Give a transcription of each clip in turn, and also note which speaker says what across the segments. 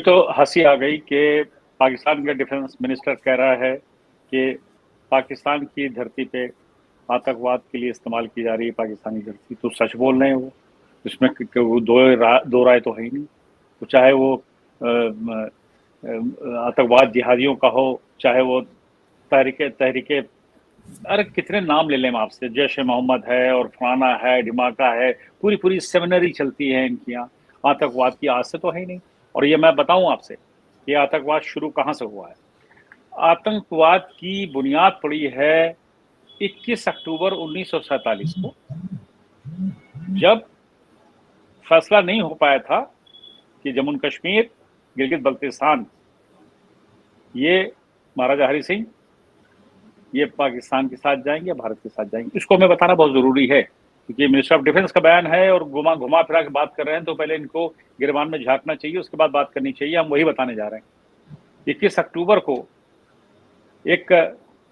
Speaker 1: तो हंसी आ गई कि पाकिस्तान का डिफेंस मिनिस्टर कह रहा है कि पाकिस्तान की धरती पे आतंकवाद के लिए इस्तेमाल की जा रही है पाकिस्तानी धरती। तो सच बोल रहे हैं वो, इसमें वो दो राय तो है ही नहीं। तो चाहे वो आतंकवाद जिहादियों का हो, चाहे वो तहरीके तहरीके अरे कितने नाम ले लें हम आपसे, जैश ए मोहम्मद है और फलाना है, ढिमाका है, पूरी पूरी सेमिनरी चलती है इनकी यहाँ। आतंकवाद की आज से तो है ही नहीं। और ये मैं बताऊं आपसे, ये आतंकवाद शुरू कहाँ से हुआ है। आतंकवाद की बुनियाद पड़ी है 21 अक्टूबर 1947 को, जब फैसला नहीं हो पाया था कि जम्मू कश्मीर, गिलगित बल्तिस्तान, ये महाराजा हरि सिंह ये पाकिस्तान के साथ जाएंगे या भारत के साथ जाएंगे। इसको हमें बताना बहुत जरूरी है, क्योंकि मिनिस्टर ऑफ डिफेंस का बयान है और घुमा फिरा के बात कर रहे हैं, तो पहले इनको गिरबान में झांकना चाहिए, उसके बाद बात करनी चाहिए। हम वही बताने जा रहे हैं। 21 अक्टूबर को एक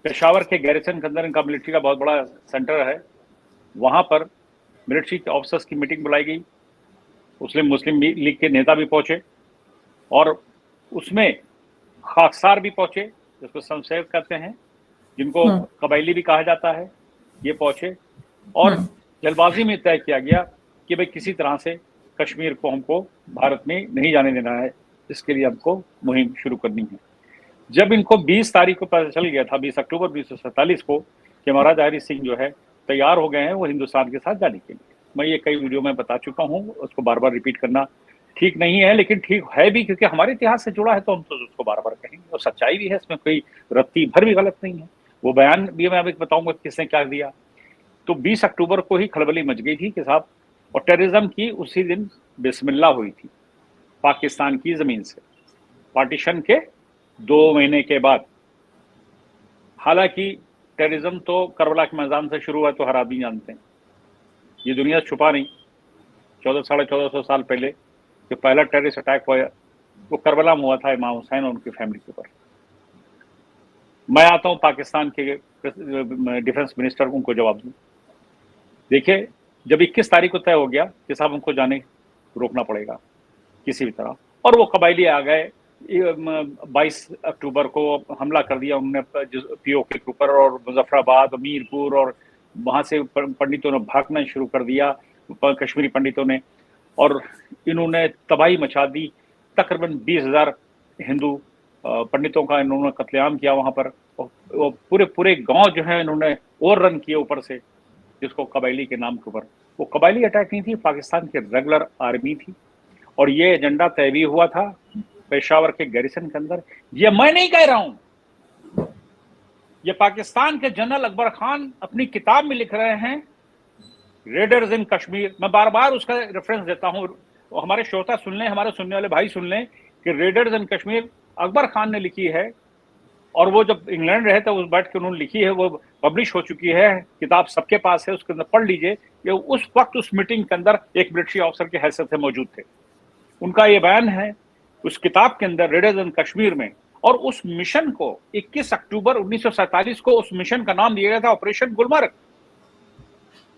Speaker 1: पेशावर के गैरिसन के अंदर इनका मिलिट्री का बहुत बड़ा सेंटर है, वहां पर मिलिट्री के ऑफिसर्स की मीटिंग बुलाई गई। मुस्लिम लीग के नेता भी पहुंचे और उसमें खाकसार भी पहुंचे, जिसको शमशेर कहते हैं, जिनको कबायली भी कहा जाता है, ये पहुंचे। और जल्दबाजी में तय किया गया कि भाई किसी तरह से कश्मीर को हमको भारत में नहीं जाने देना है, इसके लिए हमको मुहिम शुरू करनी है। जब इनको 20 तारीख को पता चल गया था, 20 अक्टूबर 1947 को, कि महाराजा हरि सिंह जो है तैयार हो गए हैं वो हिंदुस्तान के साथ जाने के लिए। मैं ये कई वीडियो में बता चुका हूँ, उसको बार बार रिपीट करना ठीक नहीं है, लेकिन ठीक है भी, क्योंकि हमारे इतिहास से जुड़ा है, तो हम तो उसको बार बार कहेंगे और सच्चाई भी है, इसमें कोई रत्ती भर भी गलत नहीं है। वो बयान भी मैं अभी बताऊंगा किसने क्या दिया। तो 20 अक्टूबर को ही खलबली मच गई थी कि साहब, और टेररिज्म की उसी दिन बिस्मिल्लाह हुई थी पाकिस्तान की जमीन से, पार्टीशन के 2 महीने के बाद। हालांकि टेररिज्म तो करबला के मैदान से शुरू हुआ, तो हर आदमी जानते हैं, ये दुनिया छुपा नहीं। 1400-1450 साल पहले जो पहला टेररिस्ट अटैक हुआ वो करबला में हुआ था, इमाम हुसैन और उनकी फैमिली के ऊपर। मैं आता हूं पाकिस्तान के डिफेंस मिनिस्टर, उनको जवाब दूं। देखिए, जब 21 तारीख को तय हो गया कि साहब हमको जाने रोकना पड़ेगा किसी भी तरह, और वो कबायली आ गए। 22 अक्टूबर को हमला कर दिया उन्होंने पीओके के ऊपर, और मुजफ्फराबाद, मीरपुर, और वहां से पंडितों ने भागना शुरू कर दिया, कश्मीरी पंडितों ने, और इन्होंने तबाही मचा दी। तकरीबन 20,000 हिंदू पंडितों का इन्होंने कत्लेआम किया वहां पर। वो पूरे पूरे गांव जो है इन्होंने और रन किए ऊपर से, जिसको कबायली के नाम के ऊपर। वो कबायली अटैक नहीं थी, पाकिस्तान की रेगुलर आर्मी थी, और ये एजेंडा तय भी हुआ था पेशावर के गैरिसन के अंदर। ये मैं नहीं कह रहा हूं, ये पाकिस्तान के जनरल अकबर खान अपनी किताब में लिख रहे हैं, रेडर्स इन कश्मीर। मैं बार बार उसका रेफरेंस देता हूं, हमारे श्रोता सुन लें, हमारे सुनने वाले भाई सुन लें कि रेडर्स इन कश्मीर अकबर खान ने लिखी है, और वो जब इंग्लैंड रहे थे उस बैठ के उन्होंने लिखी है, वो पब्लिश हो चुकी है, किताब सबके पास है, उसके अंदर पढ़ लीजिए। ये उस वक्त उस मीटिंग के अंदर एक मिलिट्री ऑफिसर के हैसियत से मौजूद थे, उनका ये बयान है उस किताब के अंदर, रेडर्स इन कश्मीर में। और उस मिशन को 21 अक्टूबर 1947 को उस मिशन का नाम दिया गया था ऑपरेशन गुलमर्ग।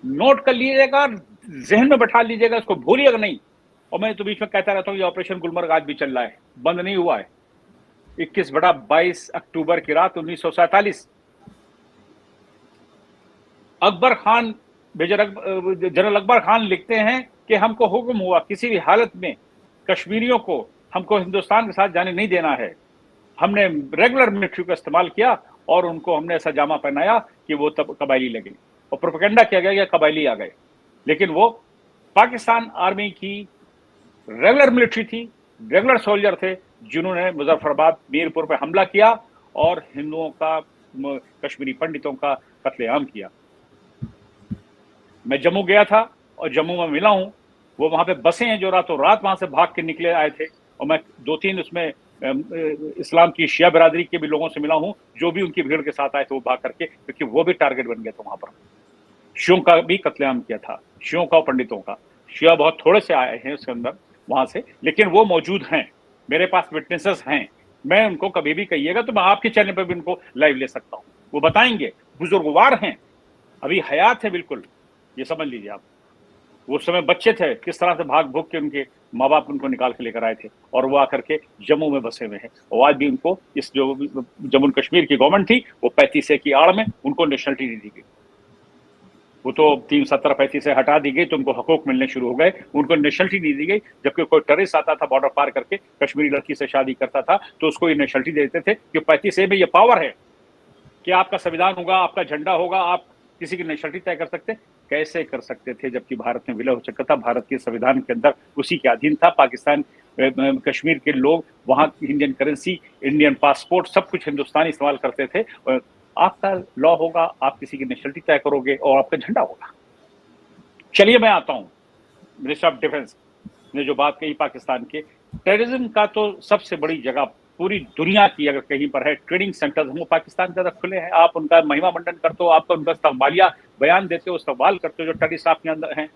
Speaker 1: नोट कर लीजिएगा, जहन में बैठा लीजिएगा, इसको भूलिएगा नहीं। और मैं तो बीच में कहता रहता हूँ ये ऑपरेशन गुलमर्ग आज भी चल रहा है, बंद नहीं हुआ है। 21/22 अक्टूबर की रात 1947 अकबर खान, जनरल अकबर खान लिखते हैं कि हमको हुक्म हुआ किसी भी हालत में कश्मीरियों को हमको हिंदुस्तान के साथ जाने नहीं देना है। हमने रेगुलर मिलिट्री का इस्तेमाल किया और उनको हमने ऐसा जामा पहनाया कि वो तब कबायली लगे, और प्रोपेगेंडा किया गया कि कबायली आ गए। लेकिन वो पाकिस्तान आर्मी की रेगुलर मिलिट्री थी, रेगुलर सोल्जर थे, जिन्होंने मुजफ्फराबाद, मीरपुर पर हमला किया और हिंदुओं का, कश्मीरी पंडितों का कत्लेआम किया। मैं जम्मू गया था और जम्मू में मिला हूं, वो वहां पे बसे हैं जो रातों रात वहां से भाग के निकले आए थे, और मैं 2-3 उसमें इस्लाम की शिया बिरादरी के भी लोगों से मिला हूं, जो भी उनकी भीड़ के साथ आए थे वो भाग करके, क्योंकि वो भी टारगेट बन गए थे वहां पर। शियों का भी कत्लेआम किया था, शियों का और पंडितों का। शिया बहुत थोड़े से आए हैं उसके अंदर वहां से, लेकिन वो मौजूद हैं, मेरे पास विटनेसेस हैं। मैं उनको कभी भी कहिएगा तो मैं आपके चैनल पर भी उनको लाइव ले सकता हूं, वो बताएंगे। बुजुर्गवार हैं, अभी हयात है बिल्कुल, ये समझ लीजिए आप। उस समय बच्चे थे, किस तरह से भाग भूग के उनके माँ बाप उनको निकाल के लेकर आए थे और वो आकर के जम्मू में बसे हुए हैं। और आज भी उनको इस जो जम्मू कश्मीर की गवर्नमेंट थी, वो 35 ए की आड़ में उनको नेशनलिटी नहीं दी गई। वो तो 370-35 से हटा दी गई तो उनको हकूक मिलने शुरू हो गए, उनको नेशनलिटी नहीं दी गई। जबकि कोई टेररिस्ट आता था बॉर्डर पार करके कश्मीरी लड़की से शादी करता था तो उसको ये नेशनलिटी देते थे कि 35 ए में ये पावर है कि आपका संविधान होगा, आपका झंडा होगा, आप किसी की नेशनलिटी तय कर सकते। कैसे कर सकते थे जबकि भारत में विलय हो चुका था, भारत के संविधान के अंदर उसी के अधीन था। पाकिस्तान कश्मीर के लोग वहां की इंडियन करेंसी, इंडियन पासपोर्ट, सब कुछ हिंदुस्तानी इस्तेमाल करते थे। आपका लॉ होगा, आप किसी की नेशनलिटी तय करोगे और आपका झंडा होगा। चलिए मैं आता हूं, मिनिस्टर ऑफ डिफेंस ने जो बात कही पाकिस्तान के टेररिज्म का, तो सबसे बड़ी जगह पूरी दुनिया की अगर कहीं पर है ट्रेनिंग सेंटर्स, वो पाकिस्तान के अंदर खुले हैं। आप उनका महिमा मंडन करते हो, आपका उनका इस्तकबालिया बयान देते हो, इस्तकबाल करते हो जो टेररिस्ट आपके अंदर हैं।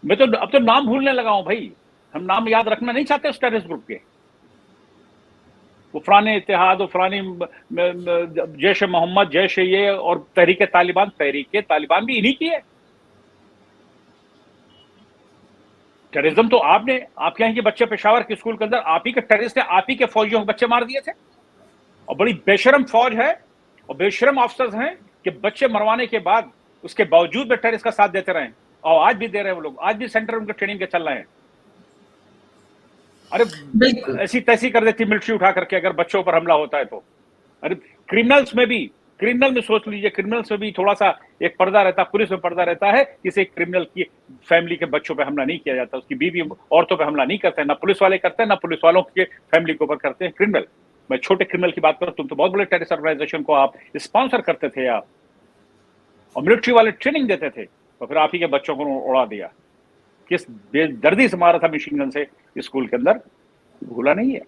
Speaker 1: मैं तो अब तो नाम भूलने लगा हूं भाई, हम नाम याद रखना नहीं चाहते उस टेररिस्ट ग्रुप के। वो फलाने इत्तेहाद, वो फलानी जैश मोहम्मद, जैश ये और तहरीक तालिबान भी इन्हीं की है। टेररिज्म तो आपने, आपके यहाँ के बच्चे पेशावर के स्कूल के अंदर आप ही के टेररिस्ट ने आप ही के फौजियों के बच्चे मार दिए थे। और बड़ी बेशरम फौज है और बेशरम ऑफिसर्स हैं कि बच्चे मरवाने के बाद उसके बावजूद भी टेररिस्ट का साथ देते रहे और आज भी दे रहे हैं वो लोग, आज भी सेंटर उनके ट्रेनिंग के चल रहे हैं। अरे
Speaker 2: बिल्कुल
Speaker 1: ऐसी तैसी कर देती मिलिट्री उठा करके अगर बच्चों पर हमला होता है तो। अरे क्रिमिनल में सोच लीजिए, क्रिमिनल्स में भी थोड़ा सा एक पर्दा रहता है, पुलिस में पर्दा रहता है, किसी क्रिमिनल की फैमिली के बच्चों पे हमला नहीं किया जाता, उसकी बीवी औरतों पे हमला नहीं करते, ना पुलिस वाले करते हैं, ना पुलिस वालों के फैमिली के ऊपर करते हैं क्रिमिनल। मैं छोटे क्रिमिनल की बात करूं, तुम तो बहुत बड़े टेररिस्ट ऑर्गेनाइजेशन को आप स्पॉन्सर करते थे आप, और मिलिट्री वाले ट्रेनिंग देते थे, तो फिर आप ही के बच्चों को उड़ा दिया। किस बेदर्दी से मारा था मिशिन गन से स्कूल के अंदर, भूला नहीं है।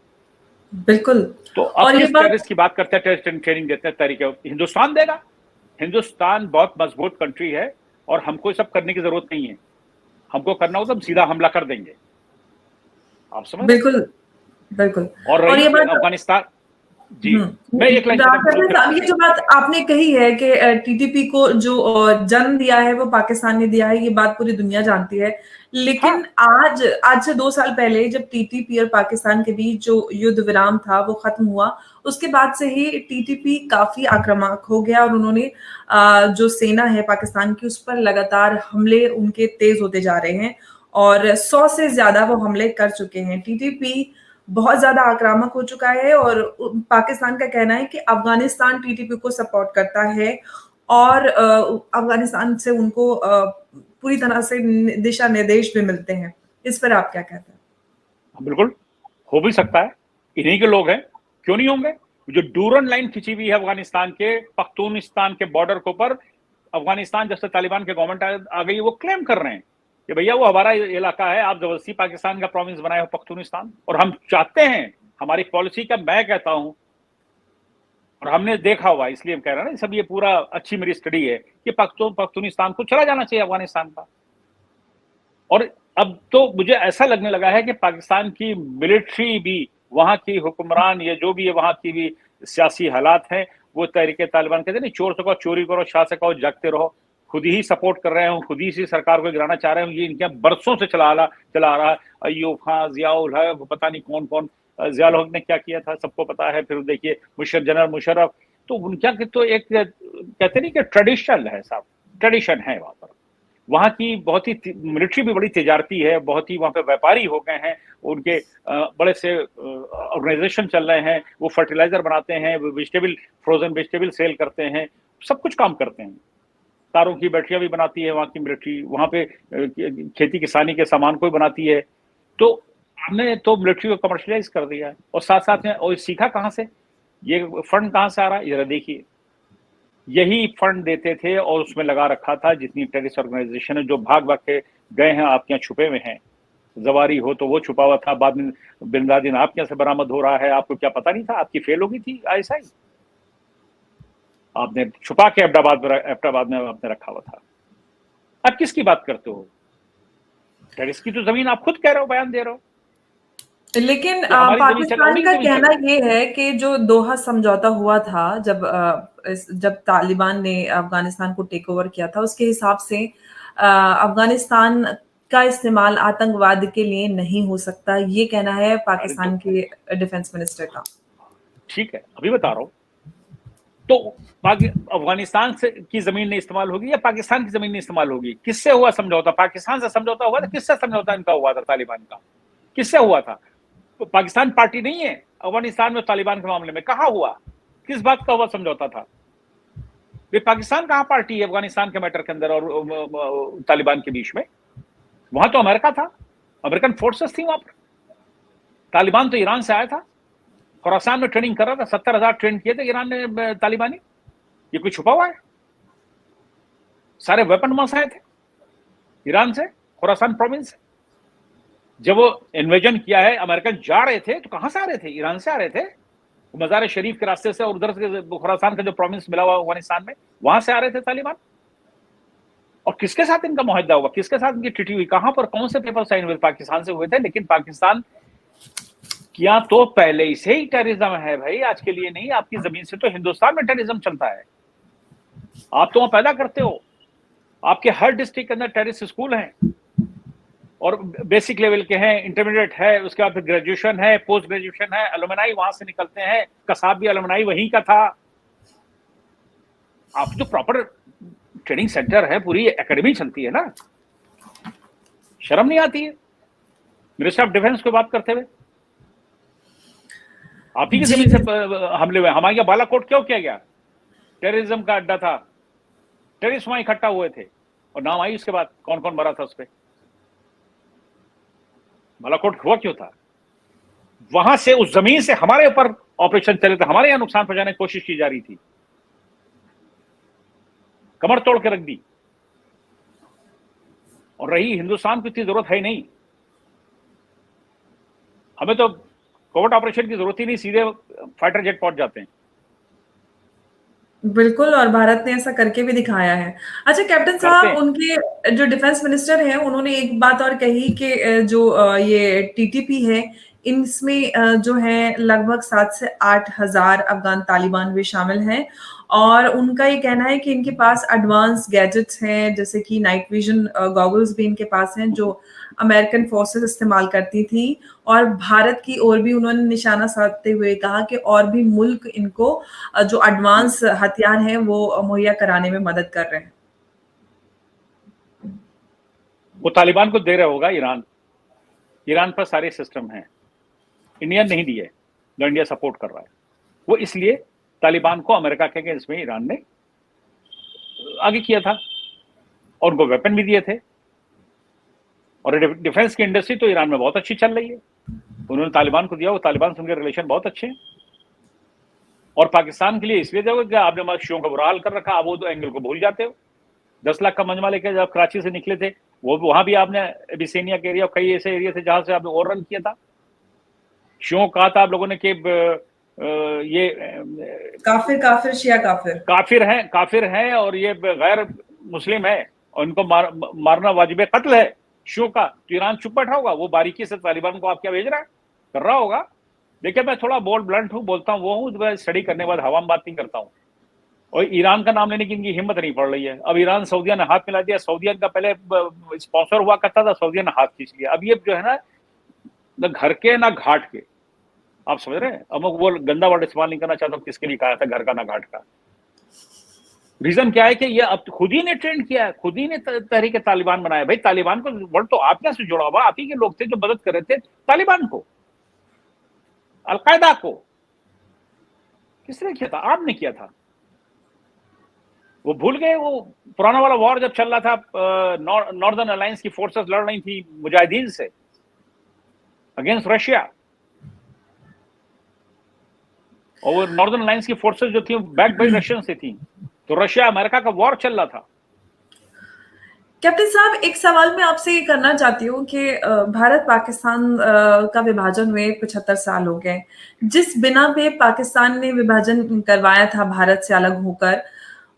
Speaker 2: बिल्कुल।
Speaker 1: तो अब
Speaker 2: और ये
Speaker 1: किस
Speaker 2: बात
Speaker 1: टेररिस्ट की बात करते हैं, टेररिस्ट ट्रेनिंग देते हैं तरीके हिंदुस्तान देगा। हिंदुस्तान बहुत मजबूत कंट्री है और हमको सब करने की जरूरत नहीं है। हमको करना हो तो हम सीधा हमला कर देंगे, आप समझ।
Speaker 2: बिल्कुल बिल्कुल।
Speaker 1: और
Speaker 2: और
Speaker 1: रही
Speaker 2: ये बात
Speaker 1: अफगानिस्तान, जी मैं एक लाइन
Speaker 2: ये जो बात आपने कही है कि टीटीपी को जो जन्म दिया है वो पाकिस्तान ने दिया है, ये बात पूरी दुनिया जानती है। लेकिन
Speaker 1: हाँ।
Speaker 2: आज से 2 साल पहले जब टीटीपी और पाकिस्तान के बीच जो युद्ध विराम था वो खत्म हुआ, उसके बाद से ही टीटीपी काफी आक्रामक हो गया और उन्होंने जो सेना है पाकिस्तान की उस पर लगातार हमले उनके तेज होते जा रहे हैं और 100 से ज्यादा वो हमले कर चुके हैं। टीटीपी बहुत ज्यादा आक्रामक हो चुका है और पाकिस्तान का कहना है कि अफगानिस्तान टीटीपी को सपोर्ट करता है और अफगानिस्तान से उनको पूरी तरह से दिशा निर्देश भी मिलते हैं। इस पर आप क्या कहते हैं?
Speaker 1: बिल्कुल हो भी सकता है, इन्हीं के लोग हैं, क्यों नहीं होंगे। जो डूरन लाइन खिंची हुई है अफगानिस्तान के पख्तूनिस्तान के बॉर्डर के ऊपर, अफगानिस्तान जब से तालिबान के गवर्नमेंट आ गई वो क्लेम कर रहे हैं कि भैया वो हमारा इलाका है, आप जबरदस्ती पाकिस्तान का प्रोविंस बनाए हो पख्तूनिस्तान। और हम चाहते हैं, हमारी पॉलिसी का मैं कहता हूं और हमने देखा हुआ, इसलिए हम कह रहे हैं ना, सब ये पूरा अच्छी मेरी स्टडी है कि पख्तूनिस्तान को चला जाना चाहिए अफगानिस्तान का। और अब तो मुझे ऐसा लगने लगा है कि पाकिस्तान की मिलिट्री भी, वहां की हुक्मरान, ये जो भी है वहां की भी सियासी हालात हैं, वो तहरीके तालिबान कहते नहीं, चोर से कहो चोरी करो, शाह से कहो जागते रहो, खुद ही सपोर्ट कर रहे हो, खुद ही सी सरकार को गिराना चाह रहे हो। ये इनके बरसों से चला रहा है। अयूब खान, जियाउल हक, पता नहीं कौन कौन, जियाउल हक ने क्या किया था सबको पता है। फिर देखिए जनरल मुशर्रफ, तो उनका तो एक कहते नहीं कि ट्रेडिशन है साहब, ट्रेडिशन है वहां पर। वहाँ की बहुत ही मिलिट्री भी बड़ी तिजारती है, बहुत ही वहाँ पे व्यापारी हो गए हैं, उनके बड़े से ऑर्गेनाइजेशन चल रहे हैं, वो फर्टिलाइजर बनाते हैं, वेजिटेबल, फ्रोजन वेजिटेबल सेल करते हैं, सब कुछ काम करते हैं। तारों की बैटरियां भी बनाती है वहाँ की मिलिट्री, वहाँ पे खेती किसानी के सामान को भी बनाती है। तो हमने तो मिलिट्री को कमर्शलाइज कर दिया है और साथ साथ में, और सीखा कहाँ से, ये फंड कहाँ से आ रहा है जरा देखिए, यही फंड देते थे और उसमें लगा रखा था जितनी टेररिस्ट ऑर्गेनाइजेशन है जो भाग भाग के गए हैं आपके यहाँ छुपे हुए हैं। जवारी हो तो वो छुपा हुआ था, बाद में बिन लादेन आपके यहाँ से बरामद हो रहा है, आपको क्या पता नहीं था, आपकी फेल हो गई थी ISI, आपने छुपा के एबटाबाद में आपने रखा हुआ था। आप किसकी बात करते हो, टेररिस्ट की तो जमीन आप खुद कह रहे हो, बयान दे रहे हो।
Speaker 2: लेकिन पाकिस्तान का कहना ये है कि जो दोहा समझौता हुआ था जब तालिबान ने अफगानिस्तान को टेक ओवर किया था, उसके हिसाब से अफ़गानिस्तान का इस्तेमाल आतंकवाद के लिए नहीं हो सकता, ये कहना है
Speaker 1: अरे
Speaker 2: पाकिस्तान
Speaker 1: तो
Speaker 2: के डिफेंस मिनिस्टर का।
Speaker 1: ठीक है, अभी बता रहा हूँ। तो पाकि अफ़गानिस्तान से की ज़मीन नहीं इस्तेमाल होगी या पाकिस्तान की ज़मीन नहीं इस्तेमाल होगी? किससे हुआ समझौता? पाकिस्तान से समझौता हुआ था? किससे समझौता इनका हुआ था तालिबान का? किससे हुआ था? तो पाकिस्तान पार्टी नहीं है अफ़गानिस्तान में तालिबान के मामले में, कहाँ हुआ? किस बात का हुआ समझौता था? ये पाकिस्तान कहाँ पार्टी है अफ़गानिस्तान के मैटर के अंदर और तालिबान के बीच में? वहां तो अमेरिका था, अमेरिकन फोर्सेस थी वहां पर। तालिबान तो ईरान से आया था, खुरासान में ट्रेनिंग कर रहा था, 70,000 ट्रेन किए थे ईरान ने तालिबानी। ये कोई छुपा हुआ है? सारे वेपन वहां से आए थे ईरान से, खुरासान प्रोविंस से। जब वो इन्वेजन किया है, अमेरिकन जा रहे थे तो कहां से आ रहे थे? ईरान से आ रहे थे, मजार शरीफ के रास्ते से, और उधर से खुरासान का जो प्रोविंस मिला हुआ अफगानिस्तान में, वहां से आ रहे थे तालिबान। और किसके साथ इनका मुआहदा हुआ? किसके साथ इनकी ट्रीटी हुई? कहां पर कौन से पेपर साइन हुए? पाकिस्तान से हुए थे। लेकिन पाकिस्तान किया तो पहले से ही टेररिज्म है भाई, आज के लिए नहीं। आपकी जमीन से तो हिंदुस्तान में टेररिज्म चलता है, आप तो वहां पैदा करते हो। आपके हर डिस्ट्रिक्ट के अंदर टेररिस्ट स्कूल हैं, और बेसिक लेवल के हैं, इंटरमीडिएट है, उसके बाद फिर ग्रेजुएशन है, पोस्ट ग्रेजुएशन है, अलुमनाई वहां से निकलते हैं। कसाब भी अलुमनाई वहीं का था। आप तो प्रॉपर ट्रेनिंग सेंटर है, पूरी एकेडमी चलती है ना। शर्म नहीं आती है मिनिस्टर ऑफ डिफेंस को बात करते हुए? आप ही की
Speaker 2: जी,
Speaker 1: जमीन से हमले हुए। हमारे यहाँ बालाकोट क्यों किया गया? टेररिज्म का अड्डा था, टेररिस्ट वहां इकट्ठा हुए थे, और नाम आई उसके बाद कौन कौन मरा था उस पर। बालाकोट हुआ क्यों था? वहां से, उस जमीन से हमारे ऊपर ऑपरेशन चले थे, हमारे यहां नुकसान पहुंचाने की कोशिश की जा रही थी, कमर तोड़ के रख दी। और रही हिंदुस्तान को इतनी जरूरत है ही नहीं, हमें तो कोवर्ट ऑपरेशन की जरूरत ही नहीं, सीधे फाइटर जेट पहुंच जाते हैं।
Speaker 2: बिल्कुल, और भारत ने ऐसा करके भी दिखाया है। अच्छा कैप्टन
Speaker 1: करते
Speaker 2: साहब,
Speaker 1: हैं।
Speaker 2: उनके जो डिफेंस मिनिस्टर हैं, उन्होंने एक बात और कही कि ये टीटीपी है, इसमें जो है लगभग 7 से 8 हज़ार अफ़गान तालिबान भी शामिल हैं, और उनका ये कहना है कि इनके पास एडवांस गैजेट्स हैं, जैसे कि नाइट विज़न गॉगल्स भी इनके पास हैं, जो अमेरिकन फोर्सेस इस्तेमाल करती थी, और भारत की ओर भी उन्होंने निशाना साधते हुए कहा कि और भी मुल्क इनको जो एडवांस हथियार हैं वो मुहैया कराने में मदद कर रहे हैं।
Speaker 1: वो तालिबान को दे रहा होगा ईरान। ईरान पर सारे सिस्टम हैं, इंडिया नहीं दिए, जो इंडिया सपोर्ट कर रहा है। वो इसलिए तालिबान को अमेरिका के अगेंस्ट में ईरान ने आगे किया था, और उनको वेपन भी दिए थे। और डिफेंस की इंडस्ट्री तो ईरान में बहुत अच्छी चल रही है, उन्होंने तालिबान को दिया, वो तालिबान से उनके रिलेशन बहुत अच्छे हैं। और पाकिस्तान के लिए इसलिए जब कि आपने हमारे शियों का बुरा हाल कर रखा, आप वो तो एंगल को भूल जाते हो। 10 लाख का मजमा लेकर जब कराची से निकले थे, वो वहां भी आपने एबिसिनिया के एरिया, कई ऐसे एरिया थे जहां से आपने ओवर रन किया था। शियों कहा था आप लोगों ने कि ये
Speaker 2: काफिर काफिर शिया काफिर।
Speaker 1: काफिर हैं और ये गैर मुस्लिम है, और इनको मारना वाजिब कत्ल है शियों का। तो ईरान चुप बैठा होगा? वो बारीकी से तालिबान को आप क्या भेज रहा है, कर रहा होगा। देखिए, मैं थोड़ा बोल्ड ब्लंट हूँ, बोलता हूँ वो हूँ, स्टडी करने के बाद हवा में बात नहीं करता हूँ। और ईरान का नाम लेने की इनकी हिम्मत नहीं पड़ रही है। अब ईरान सऊदिया ने हाथ मिला दिया, सऊदिया का पहले स्पॉन्सर हुआ करता था, सऊदिया ने हाथ खींच लिया। अब ये जो है ना घर के ना घाट के, आप समझ रहे हैं? अब वो गंदा वर्ड इस्तेमाल नहीं करना चाहता, किसके लिए कहा था घर का ना घाट का। रीजन क्या है कि ये अब खुद ही ने ट्रेंड किया है, खुद ही ने तहरीक तालिबान बनाया। भाई तालिबान को वर्ड तो आप से जुड़ा हुआ, आप ही के लोग थे जो मदद कर रहे थे तालिबान को, अलकायदा को। किसने किया था? आपने किया था। वो भूल गए? वो पुराना वाला वॉर जब चल रहा था, नॉर्दर्न अलायंस की फोर्सेस लड़ रही थी मुजाहिदीन से अगेंस्ट रशिया, और वो नॉर्दर्न अलायंस की फोर्सेस जो थी बैक बाई रशियन से थी, तो रशिया अमेरिका का वॉर चल रहा था।
Speaker 2: कैप्टन साहब, एक सवाल मैं आपसे ये करना चाहती हूँ कि भारत पाकिस्तान का विभाजन हुए 75 साल हो गए। जिस बिना पे पाकिस्तान ने विभाजन करवाया था भारत से अलग होकर,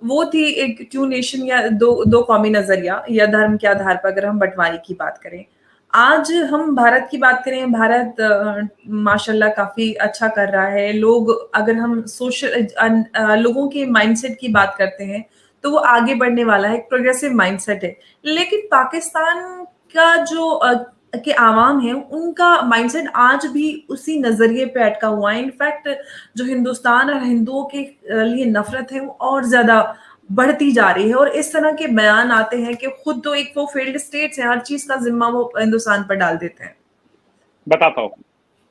Speaker 2: वो थी एक टू नेशन या दो कौमी नजरिया या धर्म के आधार पर, अगर हम बंटवारे की बात करें। आज हम भारत की बात करें, भारत माशाल्लाह काफी अच्छा कर रहा है। लोग, अगर हम लोगों के माइंडसेट की बात करते हैं, तो वो आगे बढ़ने वाला है, एक प्रोग्रेसिव माइंडसेट है। लेकिन पाकिस्तान का जो के आवाम है, उनका माइंडसेट आज भी उसी नज़रिए पे अटका हुआ है। इनफैक्ट जो हिंदुस्तान और हिंदुओं के लिए नफ़रत है, वो और ज़्यादा बढ़ती जा रही है, और इस तरह के बयान आते हैं कि खुद तो एक वो फेल्ड स्टेट्स हैं, हर चीज़ का ज़िम्मा वो हिंदुस्तान पर डाल देते हैं।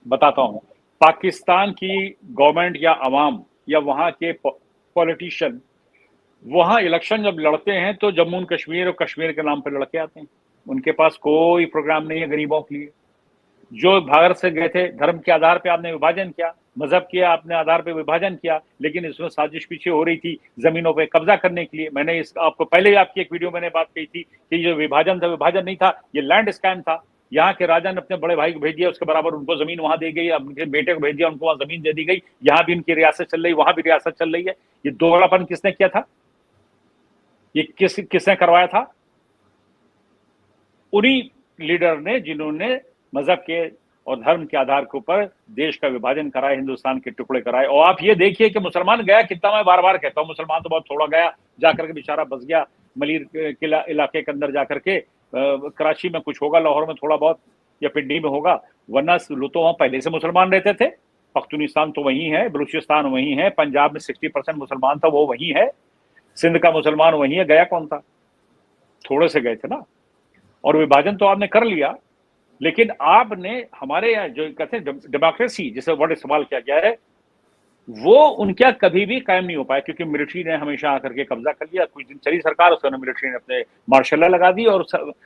Speaker 1: बताता हूँ। पाकिस्तान की गवर्नमेंट या अवाम या वहाँ के पॉलिटिशियन वहाँ इलेक्शन जब लड़ते हैं तो जम्मू एंड कश्मीर और कश्मीर के नाम पर लड़के आते हैं। उनके पास कोई प्रोग्राम नहीं है गरीबों के लिए। जो भारत से गए थे, धर्म के आधार पे आपने विभाजन किया, मजहब के आपने आधार पे विभाजन किया, लेकिन इसमें साजिश पीछे हो रही थी जमीनों पे कब्जा करने के लिए। मैंने इस आपको पहले ही आपकी एक वीडियो मैंने बात कही थी कि जो विभाजन था, विभाजन नहीं था, ये लैंड स्कैम था। यहाँ के राजा ने अपने बड़े भाई को भेज दिया, उसके बराबर उनको जमीन वहां दी गई, उनके बेटे को भेज दिया, उनको वहां जमीन दे दी गई। यहाँ भी उनकी रियासत चल रही, वहां भी रियासत चल रही है। ये दोहरापन किसने किया था? ये किसने करवाया था? उन्हीं लीडर ने जिन्होंने मजहब के और धर्म के आधार के ऊपर देश का विभाजन कराया, हिंदुस्तान के टुकड़े कराए। और आप ये देखिए कि मुसलमान गया कितना, मैं बार बार कहता हूँ मुसलमान तो बहुत थोड़ा गया, जाकर के बेचारा बस गया मलिर किला इलाके के अंदर जाकर के। कराची में कुछ होगा, लाहौर में थोड़ा बहुत, या पिंडी में होगा, वरना तो वहां पहले से मुसलमान रहते थे। पख्तूनिस्तान तो वही है, बलूचिस्तान वही है, पंजाब में 60% मुसलमान था, वो वही है, सिंध का मुसलमान वही है। गया कौन था? थोड़े से गए थे ना। और विभाजन तो आपने कर लिया, लेकिन आपने हमारे यहाँ जो कहते हैं डेमोक्रेसी जिसे वर्ड इस्तेमाल किया गया है, वो उनका कभी भी कायम नहीं हो पाया, क्योंकि मिलिट्री ने हमेशा आकर के कब्जा कर लिया। कुछ दिन चली सरकार, उसने मिलिट्री ने अपने मार्शल लॉ लगा दी और